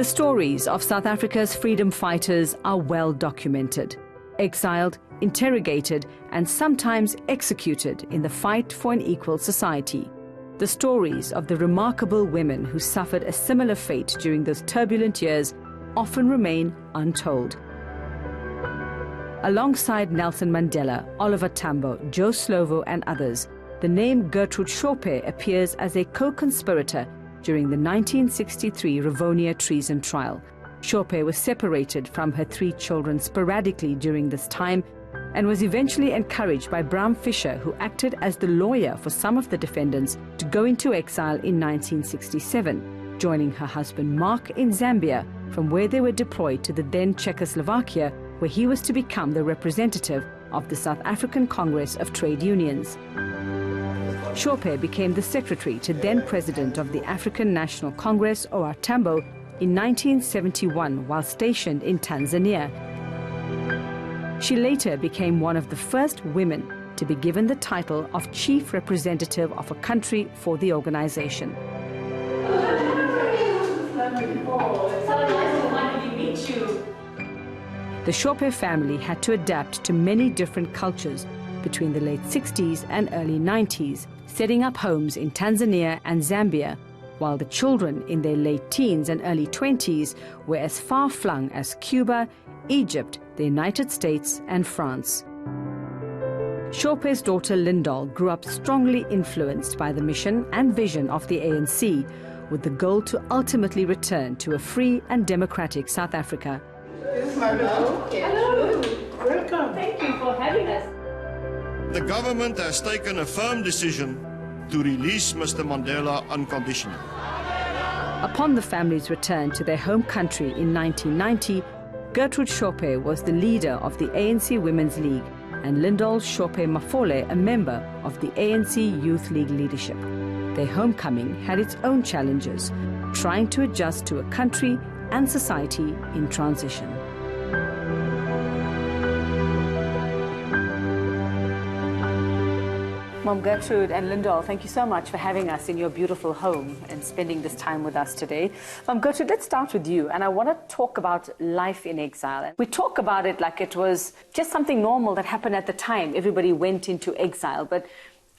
The stories of South Africa's freedom fighters are well documented, exiled, interrogated, and sometimes executed in the fight for an equal society. The stories of the remarkable women who suffered a similar fate during those turbulent years often remain untold. Alongside Nelson Mandela, Oliver Tambo, Joe Slovo, and others, the name Gertrude Shope appears as a co-conspirator during the 1963 Rivonia treason trial. Shope was separated from her 3 children sporadically during this time and was eventually encouraged by Bram Fischer, who acted as the lawyer for some of the defendants, to go into exile in 1967, joining her husband Mark in Zambia, from where they were deployed to the then Czechoslovakia, where he was to become the representative of the South African Congress of Trade Unions. Shope became the secretary to then President of the African National Congress, O.R. Tambo, in 1971 while stationed in Tanzania. She later became one of the first women to be given the title of Chief Representative of a country for the organization. The Shope family had to adapt to many different cultures between the late 60s and early 90s, setting up homes in Tanzania and Zambia, while the children in their late teens and early 20s were as far-flung as Cuba, Egypt, the United States, and France. Shope's daughter Lyndall grew up strongly influenced by the mission and vision of the ANC, with the goal to ultimately return to a free and democratic South Africa. Hello. Hello. Welcome. Thank you for having us. The government has taken a firm decision to release Mr. Mandela unconditionally. Upon the family's return to their home country in 1990, Gertrude Shope was the leader of the ANC Women's League and Lyndall Shope-Mafole a member of the ANC Youth League leadership. Their homecoming had its own challenges, trying to adjust to a country and society in transition. Mom Gertrude and Lyndall, thank you so much for having us in your beautiful home and spending this time with us today. Mom Gertrude, let's start with you, and I want to talk about life in exile. We talk about it like it was just something normal that happened at the time. Everybody went into exile, but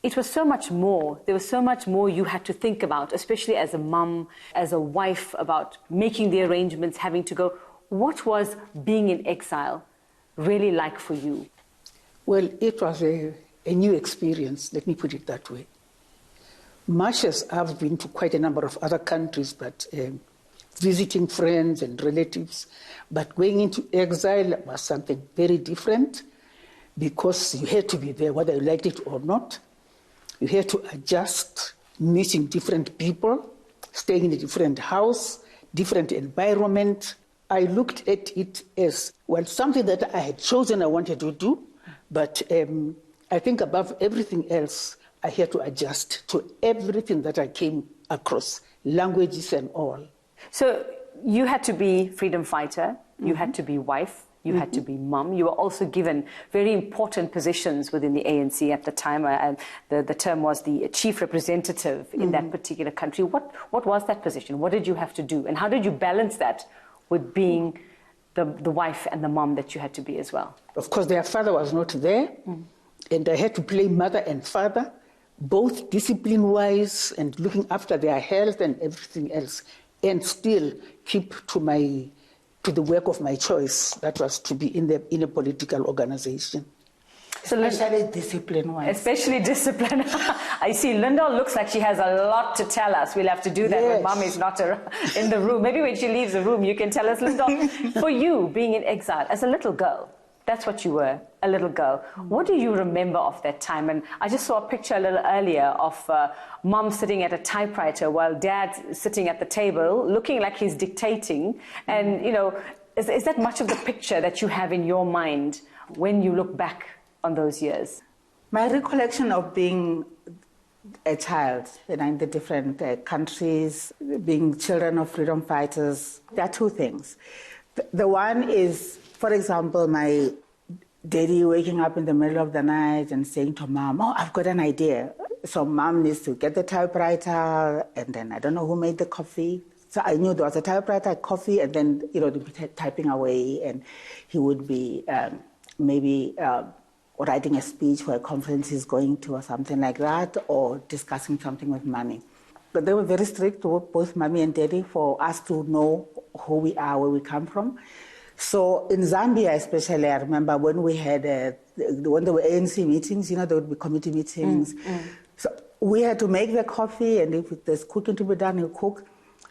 it was so much more. There was so much more you had to think about, especially as a mum, as a wife, about making the arrangements, having to go. What was being in exile really like for you? Well, it was a new experience, let me put it that way. Much as I've been to quite a number of other countries, but visiting friends and relatives, but going into exile was something very different because you had to be there whether you liked it or not. You had to adjust, meeting different people, staying in a different house, different environment. I looked at it as, well, something that I had chosen I wanted to do, but I think above everything else, I had to adjust to everything that I came across, languages and all. So you had to be freedom fighter, you had to be wife, you had to be mum. You were also given very important positions within the ANC at the time. And the term was the chief representative in that particular country. What was that position? What did you have to do? And how did you balance that with being the wife and the mum that you had to be as well? Of course, their father was not there. And I had to play mother and father, both discipline-wise and looking after their health and everything else, and still keep to the work of my choice. That was to be in a political organization. So especially discipline-wise. Especially discipline. I see Lyndall looks like she has a lot to tell us. We'll have to do that when Mum is not in the room. Maybe when she leaves the room, you can tell us, Lyndall, for you being in exile as a little girl, that's what you were, a little girl. What do you remember of that time? And I just saw a picture a little earlier of Mum sitting at a typewriter while Dad sitting at the table, looking like he's dictating. And, you know, is that much of the picture that you have in your mind when you look back on those years? My recollection of being a child, you know, in the different countries, being children of freedom fighters, there are two things. The one is, for example, my daddy waking up in the middle of the night and saying to Mom, "Oh, I've got an idea." So Mom needs to get the typewriter, and then I don't know who made the coffee, So I knew there was a typewriter, coffee, and then, they'd be typing away, and he would be maybe writing a speech for a conference he's going to or something like that, or discussing something with Mommy. But they were very strict, both Mommy and Daddy, for us to know who we are, where we come from. So in Zambia especially, I remember when we had, when there were ANC meetings, there would be committee meetings. So we had to make the coffee, and if there's cooking to be done, you cook.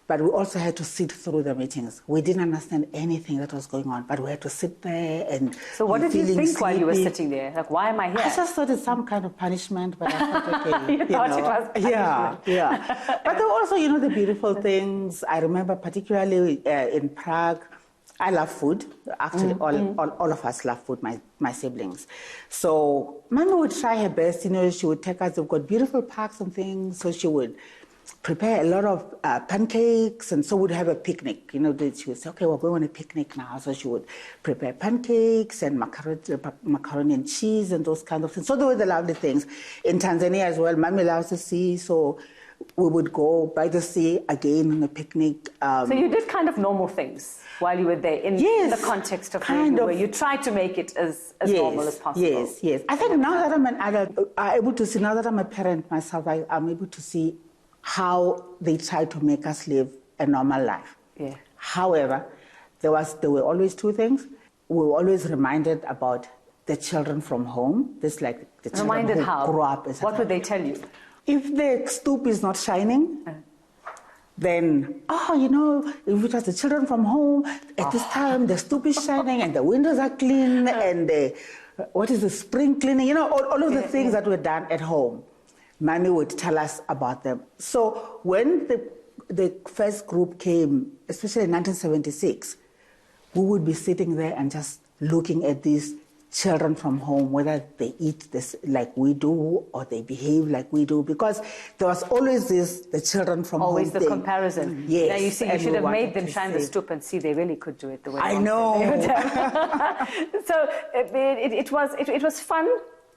But we also had to sit through the meetings. We didn't understand anything that was going on, but we had to sit there and. So what did you think while you were sitting there? Like, why am I here? I just thought it's some kind of punishment, but I thought, okay. You thought it was punishment. Yeah. But there were also, the beautiful things. I remember particularly in Prague, I love food. Actually, all of us love food, my siblings. So Mommy would try her best. She would take us. We've got beautiful parks and things. So she would prepare a lot of pancakes, and so we'd have a picnic. She would say, okay, we're going on a picnic now. So she would prepare pancakes and macaroni and cheese and those kind of things. So those were the lovely things. In Tanzania as well, Mommy loves the sea, so we would go by the sea again on a picnic. So you did kind of normal things while you were there in the context of where you tried to make it as normal as possible. Yes. I think now that I'm an adult, I'm able to see, now that I'm a parent myself, I'm able to see how they try to make us live a normal life. Yeah. However, there were always two things. We were always reminded about the children from home. This like the children reminded who how? grew up. What would they tell you? If the stoop is not shining, then, if it was the children from home, at this time the stoop is shining and the windows are clean and the spring cleaning, all of the things that were done at home. Mommy would tell us about them. So when the first group came, especially in 1976, we would be sitting there and just looking at these children from home, whether they eat this like we do or they behave like we do, because there was always the children from always home the comparison. Yes. Now you see, you should have made them shine the stoop and see they really could do it the way I know. So it was fun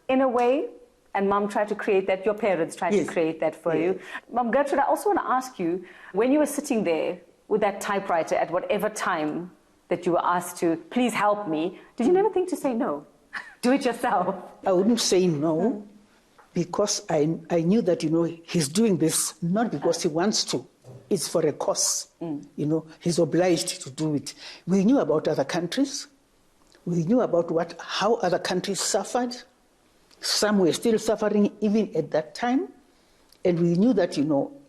in a way. And Mom tried to create that, your parents tried to create that for you. Mom Gertrude, I also want to ask you, when you were sitting there with that typewriter at whatever time that you were asked to, please help me, did you never think to say no? Do it yourself? I wouldn't say no, because I knew that, he's doing this not because he wants to. It's for a cause. He's obliged to do it. We knew about other countries. We knew about how other countries suffered. Some were still suffering even at that time. And we knew that,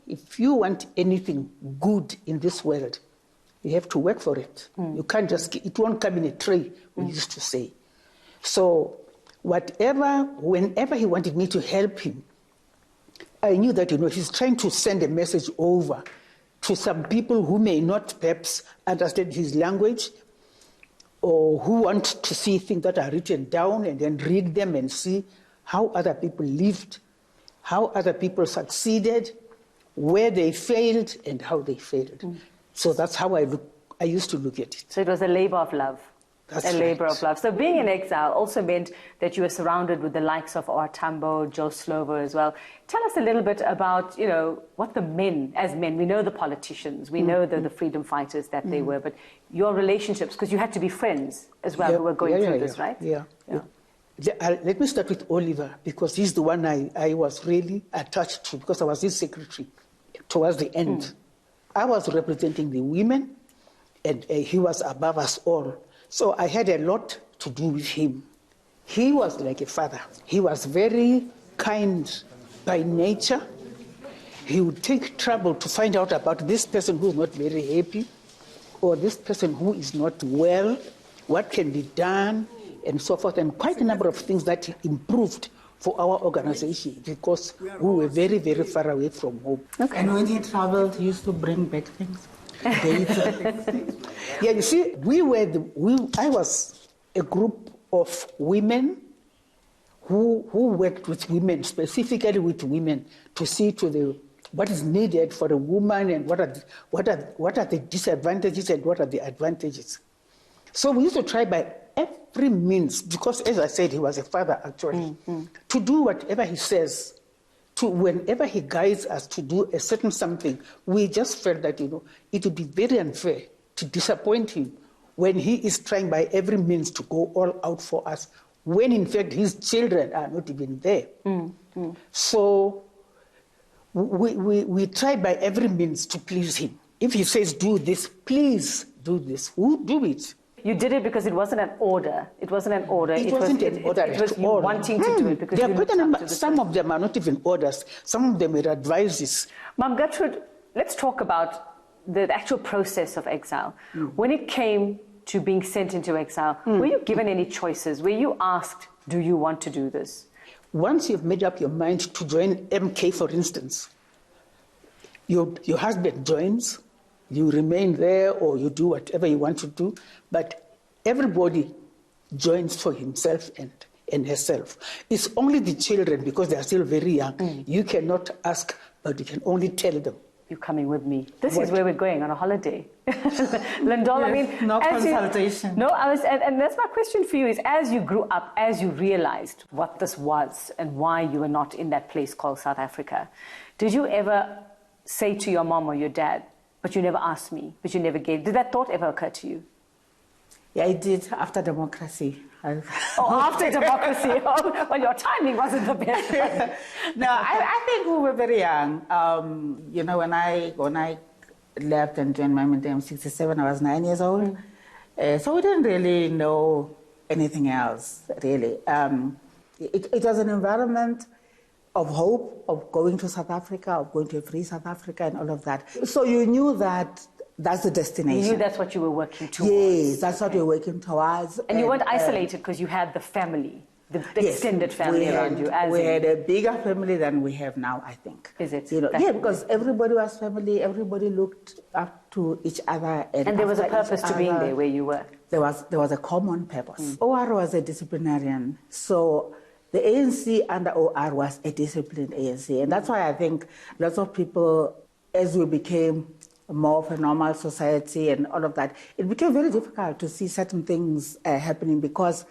if you want anything good in this world, you have to work for it. You can't it won't come in a tray, we used to say. So whenever he wanted me to help him, I knew that, he's trying to send a message over to some people who may not perhaps understand his language, or who want to see things that are written down and then read them and see how other people lived, how other people succeeded, where they failed and how they failed. So that's how I used to look at it. So it was a labor of love. That's a labor right. of love. So being in exile also meant that you were surrounded with the likes of Tambo, Joe Slovo as well. Tell us a little bit about, what the men, as men, we know the politicians, we know the freedom fighters that they were, but your relationships, because you had to be friends as well who were going through this, right? Yeah. Let me start with Oliver, because he's the one I was really attached to, because I was his secretary towards the end. I was representing the women, and he was above us all. So I had a lot to do with him. He was like a father. He was very kind by nature. He would take trouble to find out about this person who's not very happy, or this person who is not well, what can be done, and so forth, and quite a number of things that improved for our organization, because we were very, very far away from home. Okay. And when he traveled, he used to bring back things. Yeah, you see, I was a group of women who worked with women, specifically with women, to see to what is needed for a woman and what are the disadvantages and what are the advantages. So we used to try by every means, because as I said, he was a father actually, to do whatever he says to whenever he guides us to do a certain something, we just felt that, it would be very unfair to disappoint him when he is trying by every means to go all out for us, when in fact his children are not even there. So we try by every means to please him. If he says, do this, please do this, we'll do it. You did it because it wasn't an order. It wasn't an order. It wasn't an order. It was you wanting to do it because there you are quite a number. Some person. of them are not even orders. Some of them are advices. Ma'am Gertrude, let's talk about the actual process of exile. When it came to being sent into exile, were you given any choices? Were you asked, do you want to do this? Once you've made up your mind to join MK, for instance, your husband joins, you remain there or you do whatever you want to do, but everybody joins for himself and herself. It's only the children, because they are still very young. You cannot ask, but you can only tell them. You're coming with me. This is where we're going on a holiday. Lyndall, I mean... No consultation. And that's my question for you is, as you grew up, as you realized what this was and why you were not in that place called South Africa, did you ever say to your mom or your dad, but you never asked me, but you never gave... Did that thought ever occur to you? Yeah, I did after democracy. After democracy. Well, your timing wasn't the best. No, I think we were very young. When I left and joined my military in 1967, I was 9 years old. So we didn't really know anything else, really. It was an environment of hope, of going to South Africa, of going to a free South Africa and all of that. So you knew that that's the destination. You knew that's what you were working towards. Yes, that's what we were working towards. And you weren't isolated because you had the family, the extended family around you. We had a bigger family than we have now, I think. Is it? Yeah, because everybody was family, everybody looked up to each other. And there was a purpose to being there where you were. There was a common purpose. OR was a disciplinarian, so the ANC under OR was a disciplined ANC. And that's why I think lots of people, as we became more of a normal society and all of that, it became very difficult to see certain things happening because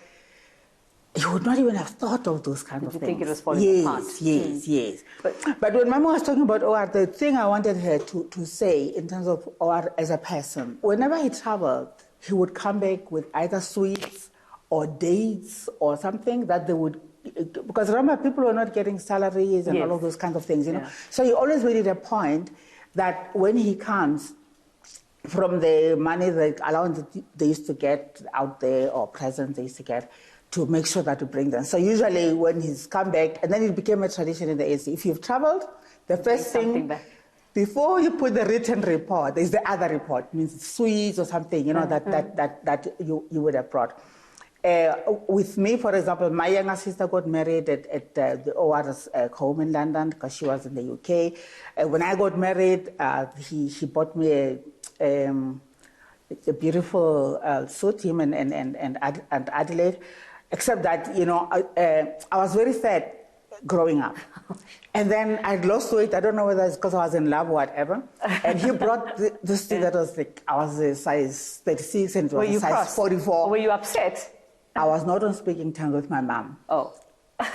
you would not even have thought of those kind of things. Did you think it was falling apart? Yes. But when Mama was talking about OR, the thing I wanted her to say in terms of OR as a person, whenever he traveled, he would come back with either sweets or dates or something that they would, because remember, people were not getting salaries and all of those kinds of things, know. So he always made it a point that when he comes, from the money, the allowance they used to get out there or presents they used to get, to make sure that we bring them. So usually when he's come back, and then it became a tradition in the AC, if you've traveled, the first thing, before you put the written report, there's the other report, means sweets or something, that you would have brought. With me, for example, my younger sister got married at the OR's home in London because she was in the UK. When I got married, he bought me a beautiful suit, him and Adelaide, except that, I was very fat growing up. And then I lost weight. I don't know whether it's because I was in love or whatever. And he brought this thing that was like, I was a size 36 and it was a size 44. Were you upset? I was not on speaking terms with my mom. Oh.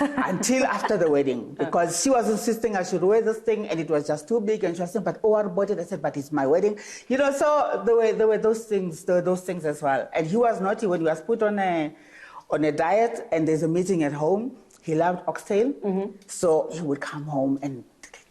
Until after the wedding, because she was insisting I should wear this thing and it was just too big, and she was saying, but OR bought it. I said, but it's my wedding. So there were those things as well. And he was naughty when he was put on a diet and there's a meeting at home. He loved oxtail. So he would come home and,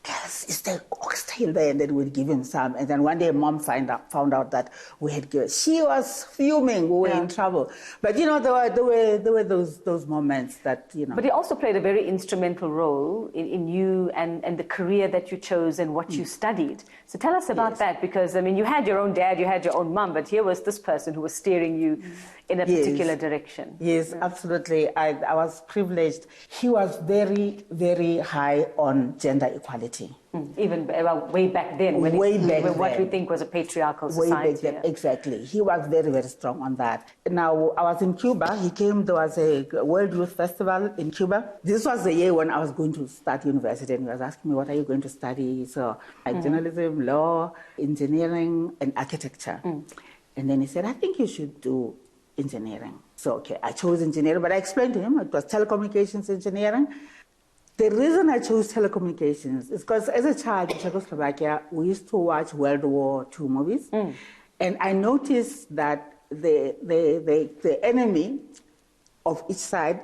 guys, is there oxtail there? And then we'd give him some. And then one day mom found out that we had given. She was fuming. We were in trouble. But, there were those moments that, But he also played a very instrumental role in you and the career that you chose and what you studied. So tell us about that, because, you had your own dad, you had your own mom, but here was this person who was steering you in a particular direction. Yes, absolutely. I was privileged. He was very, very high on gender equality. Even way back then, when what we think was a patriarchal society. Way back then, exactly. He was very, very strong on that. Now, I was in Cuba. He came, there was a World Youth Festival in Cuba. This was the year when I was going to start university, and he was asking me, what are you going to study? So, journalism, law, engineering, and architecture. And then he said, I think you should do engineering. So, okay, I chose engineering, but I explained to him it was telecommunications engineering. The reason I chose telecommunications is because as a child in Czechoslovakia, we used to watch World War II movies. And I noticed that the enemy of each side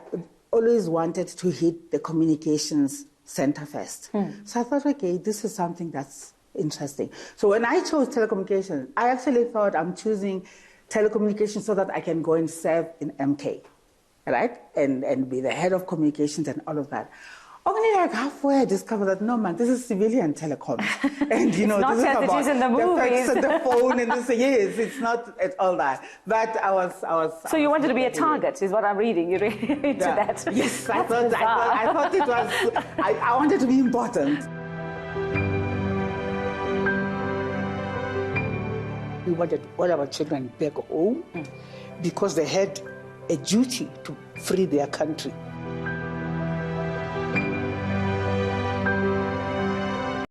always wanted to hit the communications center first. So I thought, okay, this is something that's interesting. So when I chose telecommunications, I actually thought I'm choosing telecommunications so that I can go and serve in MK, right? And be the head of communications and all of that. Only like halfway I discovered that, no, man, this is civilian telecom. And, you know, this is about in the movies. the phone and this, yes, it's not at all that. But I was. So you wanted to be a target, is what I'm reading. You read into that. Yes, I thought it was, I wanted to be important. We wanted all our children back home because they had a duty to free their country.